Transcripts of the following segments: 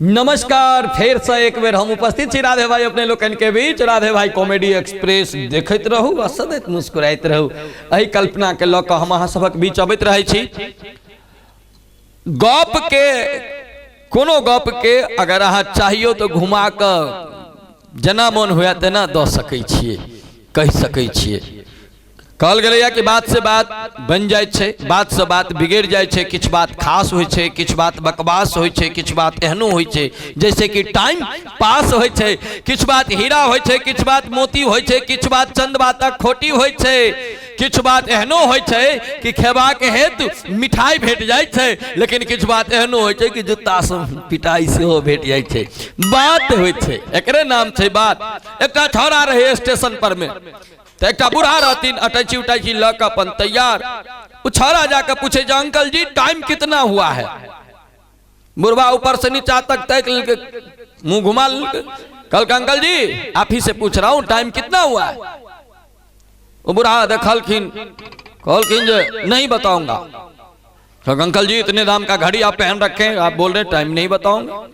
नमस्कार, फिर से एक बेर हम उपस्थित छी राधे भाई अपने लोकन के बीच। राधे भाई कॉमेडी एक्सप्रेस देखते रहू आ सदैव मुस्कुराइत रहू। एही कल्पना के लऽ कऽ हम अहाँ सभक बीच अबैत रहै छी। गप के कोनो गप के अगर अहाँ चाहियो तो घुमा कऽ जेना मन हुए तेना दऽ सकै छियै, कहि सकै छियै। कहल गेलैया कि बात से बात बन जाय छे, बात से बात बिगड़ जाय छे। किछ बात खास होय छे, किछ बात बकवास होय छे, किछ बात एहनो होय छे जैसे कि टाइम पास होय छे, किछ बात हीरा होय छे, किछ बात मोती होय छे, किछ बात चंद बातक खोटी होय छे, किछ बात एहनो होय छे कि खेबाक हेतु मिठाई भेट जाय छे, लेकिन किछ बात एहनो होय छे कि जूता से पिटाई सेहो भेट जाय छे। बात होय छे, एकरे नाम छे बात। एकटा छौड़ा रहे स्टेशन पर में, तो एक बूढ़ा रहतीन, अटैची उटैची लग अपन तैयार। वो छौड़ा जाकर पूछे जो अंकल जी टाइम कितना हुआ है। बुढ़वा ऊपर से नीचा तक तक मुंह घुमा, कल अंकल जी आप ही से पूछ रहा हूँ टाइम कितना हुआ है। वो बुढ़ा देखलखिन, कहलखिन जो नहीं बताऊंगा। तो अंकल जी इतने दाम का घड़ी आप पहन रखे हैं, आप बोल रहे टाइम नहीं बताऊंगा।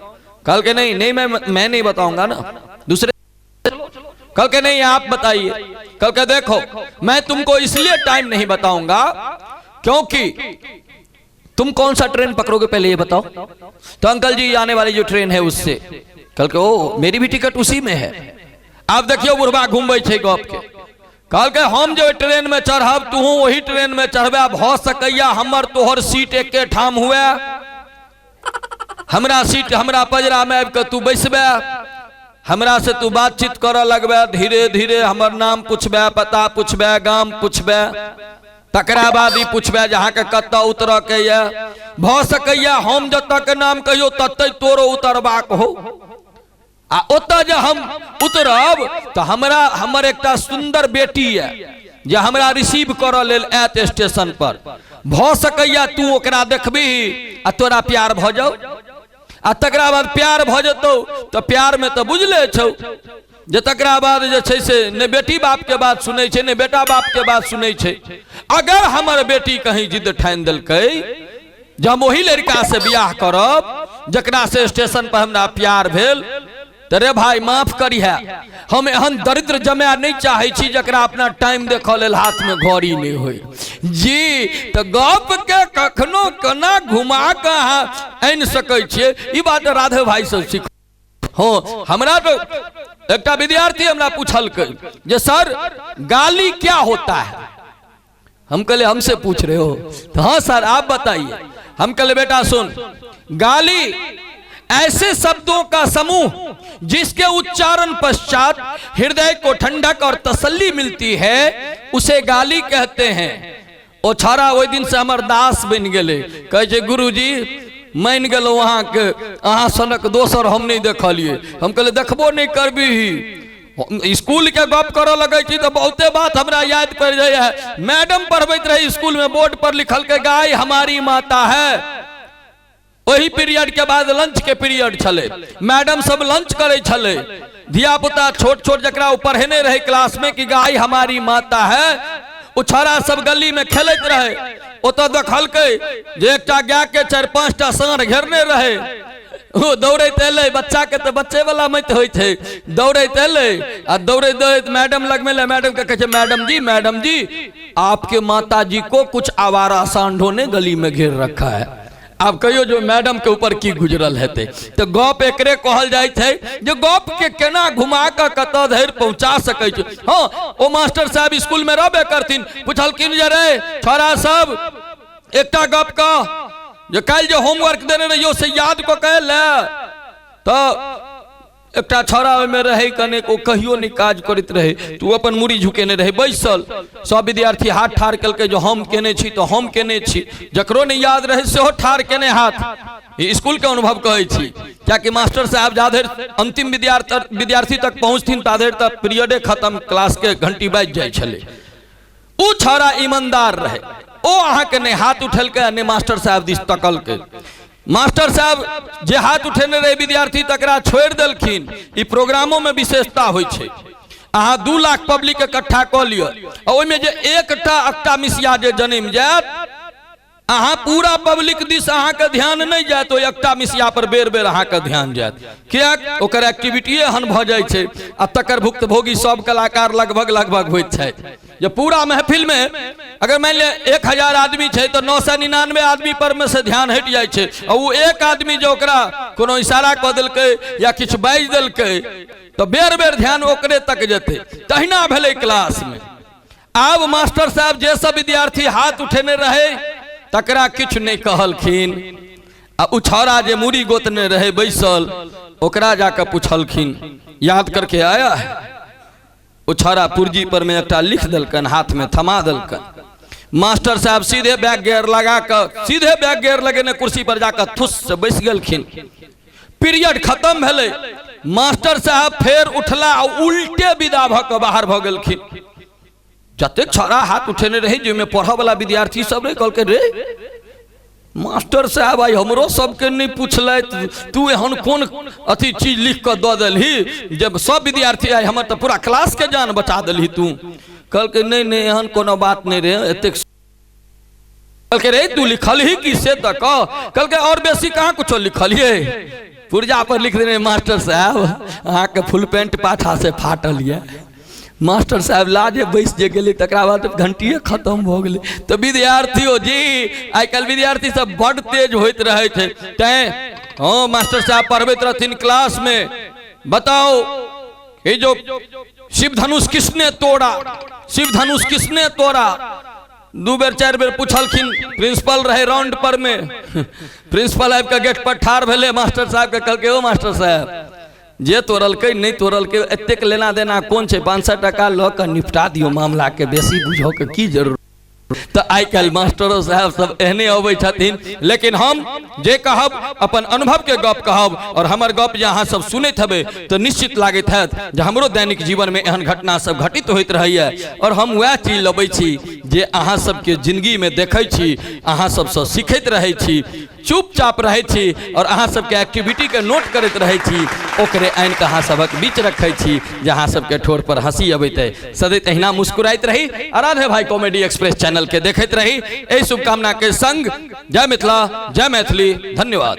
कल के नहीं मैं नहीं बताऊंगा ना, दूसरे कल के नहीं आप बताइए। कल के देखो मैं तुमको इसलिए टाइम नहीं बताऊंगा क्योंकि तुम कौन सा ट्रेन पकड़ोगे पहले ये बताओ। तो अंकल जी आने वाली जो ट्रेन है उससे। कल के ओ मेरी भी टिकट उसी में है। आप देखियो बुढ़वा घूमे छे गप के। कल के हम जो ट्रेन में चढ़ब तू वही ट्रेन में चढ़बे, भ सकैया हमर तोहर सीट एके ठाम हुए, हमरा सीट हमरा पजरा में आबि के तू बैसबे, हमरा से तू बातचीत कर लगबे, धीरे धीरे हमर नाम पूछबे, पता पूछबे, गाम पूछबे, तकरा बाद ही पूछबे जहाँ के कत उतर के ये भ सकैया हम जत के नाम कहियो तत तोरो उतरबाक हो। आ ओत जे हम उतरब तो हमरा हमर एकटा सुंदर बेटी है जे हमरा रिसीव कर लेल आयत स्टेशन पर। भ सकैया तू ओकरा देखबी आ तोरा प्यार भ जाओ, आ तकरा बाद प्यार भ जतो तो प्यार में तो बुझले छौ जे तकरा बाद जे छै से ने बेटी बाप के बात सुनै छै ने बेटा बाप के बात सुनै छै। अगर हमर बेटी कहीं जिद ठान देलकै जे हम वही लड़का से बियाह करब जकरा से स्टेशन पर हमरा प्यार भेल, तो रे भाई माफ करिहे, हम एहन दरिद्र जमाय नहीं चाहे छी जकरा अपना टाइम देख लेल हाथ में घड़ी नहीं होई जी। तो गप के कखनो केना घुमा के आनि सकै छियै, ई बात राधे भाई से सीख। हाँ, हमरा तो एकटा विद्यार्थी हमरा पूछलकै जे सर गाली क्या होता है। हम कहले हमसे पूछ रहे हो? तो हाँ सर आप बताइए। हम कहले बेटा सुन, गाली ऐसे शब्दों का समूह जिसके उच्चारण पश्चात हृदय को ठंडक और तसल्ली मिलती है उसे गाली कहते हैं। ओ छौड़ा ओहि दिन से हमर दास बन गेले, कहे छै गुरुजी मान गेलो वहां के अहाँ सनक दोसर हम नहीं देखलिए। हम कहले देखबो नहीं करबी, स्कूल के गप करऽ लगे छी तो बहुते बात हमरा याद पड़ जाय है। मैडम पढ़बैत रही स्कूल में, बोर्ड पर लिखल के गाय हमारी माता है। वही पीरियड के बाद लंच के पीरियड छले, मैडम सब लंच करे छले, धिया पुता छोट छोट जकरा पढ़ेने रहे क्लास में कि गाय हमारी माता है, वो छौड़ा सब गली में खेलत रहे। ओत देखलकै जे एकटा गाय के 4-5टा साँढ़ घेरने रहे। वो दौड़ैत एलै, बच्चा के तो बच्चे वाला मत होइ छै, दौड़ैत एलै आ दौड़ैत दौड़ैत मैडम लग में, मैडम के कहे मैडम जी आपके माता जी को कुछ आवारा सांडों ने गली में घेर रखा है। आप कहियो जो मैडम के ऊपर की गुजरल हेते। तो गप एकरे कहल जाय छै जो गप के केना घुमा के कत धरि पहुंचा सकै छै। हाँ, ओ मास्टर साहब स्कूल में रहबे करथिन, पूछलखिन जे रे छोरा सब एकटा गप कह जो कल जो होमवर्क देने रहियो से याद को कह ले। तो एकटा छौड़ा में रहे कने को कहियो नहीं काज करत रहे, तू अपन मुड़ी झुकेने रहे बैसल। सब विद्यार्थी हाथ ठाड़ कलके जो हम केने छी तो हम केने छी, जकरो नहीं याद रहे सेहो ठाड़ केने हाथ। स्कूल के अनुभव कहे छी, क्या कि मास्टर साहब जाधर अंतिम विद्यार्थी तक पहुंचथिन ताधर तक पीरियडे खत्म, क्लास के घंटी बाजि जाय छले। ऊ छौड़ा ईमानदार रहे, ओ अहाँ के ने हाथ उठेलके ने मास्टर साहब दिस तकलके। मास्टर साहब जे हाथ उठेने रहे विद्यार्थी तकरा छोड़ देलखिन। ई प्रोग्रामों में विशेषता होय छै, अहाँ 2 लाख पब्लिक इकट्ठा क लियो, ओहि में जे एकटा अक्टा मिसिया जे जन्म जायत अहाँ पूरा पब्लिक दिस अहाँ के ध्यान नहीं जाए तो एकटा मिसिया पर बेर बेर अहाँ के ध्यान जाए, क्या ओकर एक्टिविटीए हन भ जाय छै आ तकर भुक्तभोगी सब कलाकार लगभग लगभग होइत छै। जे पूरा महफिल में अगर मान लिया 1000 आदमी छै तो 999 आदमी पर में से ध्यान हट जाय छै और वो एक आदमी जो ओकरा कोनो इशारा क देलकै या किछु बाजि देलकै तो बेर बेर ध्यान ओकरे तक जेतै। तहिना भेलै क्लास में। आब मास्टर साहब जे सब विद्यार्थी हाथ उठेने रहे तकरा किछु नहीं कहलखिन आ उ छौड़ा जे मुड़ी गोतने रहे बैसल ओकरा जाके पूछलखिन याद करके आया है। उ छौड़ा पुर्जी पर में एकटा लिख देलकन, हाथ में थमा देलकन। मास्टर साहब सीधे बैग गेयर लगा कर सीधे बैग गेयर लगेने कुर्सी पर जाकर ठुस से बैस गेलखिन। पीरियड खत्म भेलै। मास्टर साहब फेर उठला और उल्टे विदा भ के बाहर भ गेलखिन। जतेक छौड़ा हाथ उठेने रहे जिसमें पढ़े वाला विद्यार्थी सब रहे कहलकै रे मास्टर साहब आई हमरो सबके नहीं पूछलैत, तू एहन कोन अथी चीज लिख के दऽ देलही जब सब विद्यार्थी आए हमर तो पूरा क्लास के जान बचा देलही तू। कहलकै नहीं नहीं एहन कोनो बात नहीं रे एतेक। कहलकै रे तू लिखलही कि से त कह। कहलकै और बेसी कहाँ कुछो लिखलिए, पुर्जा पर लिख देने मास्टर साहब अहाँ के फुल पेंट पाछा से फाटल ये। मास्टर साहब लाजे बैस जे गेले तकरा बाद घंटिए खत्म हो गेले। तो विद्यार्थियों जी आई कल विद्यार्थी सब बड़ तेज होइत रहे थे तैं हाँ मास्टर साहब पढ़बैत रहथिन क्लास में। बताओ ये जो शिव धनुष किसने तोड़ा, शिव धनुष किसने तोड़ा। 2 बेर 4 बेर पूछलखिन। प्रिंसिपल रहे राउंड पर में। प्रिंसिपल आबि के गेट पर ठाड़ भेले। मास्टर साहब के कहलकै ओ मास्टर साहब जे तोड़लकै नहीं तोड़लकै एतेक लेना देना कोन छै, 500 टका लऽ कऽ निपटा दियो मामला के, बेसी बुझो के की जरूरत। तो आई कल मास्टरों साहब सब एहने अबै छथिन। लेकिन हम जे कहब अपन अनुभव के गप कहब और हमर गप जे अहाँ सब सुनैत हेबै तो निश्चित लागैत हैत जे हमरो दैनिक जीवन में एहन घटना सब घटित होइत रहैया और हम वह चीज लबै छी जे अहाँ सबके जिंदगी में देखै छी, अहाँ सबसँ सीखैत रहै छी, चुपचाप रहै छी और अहाँ सबके एक्टिविटी के नोट करैत रहै छी, ओकरे आनि के अहाँ सबक बीच रखै छी जे अहाँ सबके ठोर पर हंसी अबैत है। सदैव अहिना मुस्कुराइत रही। आराध्य भाई कॉमेडी एक्सप्रेस चैनल के देखैत रही। एहि शुभकामना के संग जय मिथिला जय मैथिली। धन्यवाद।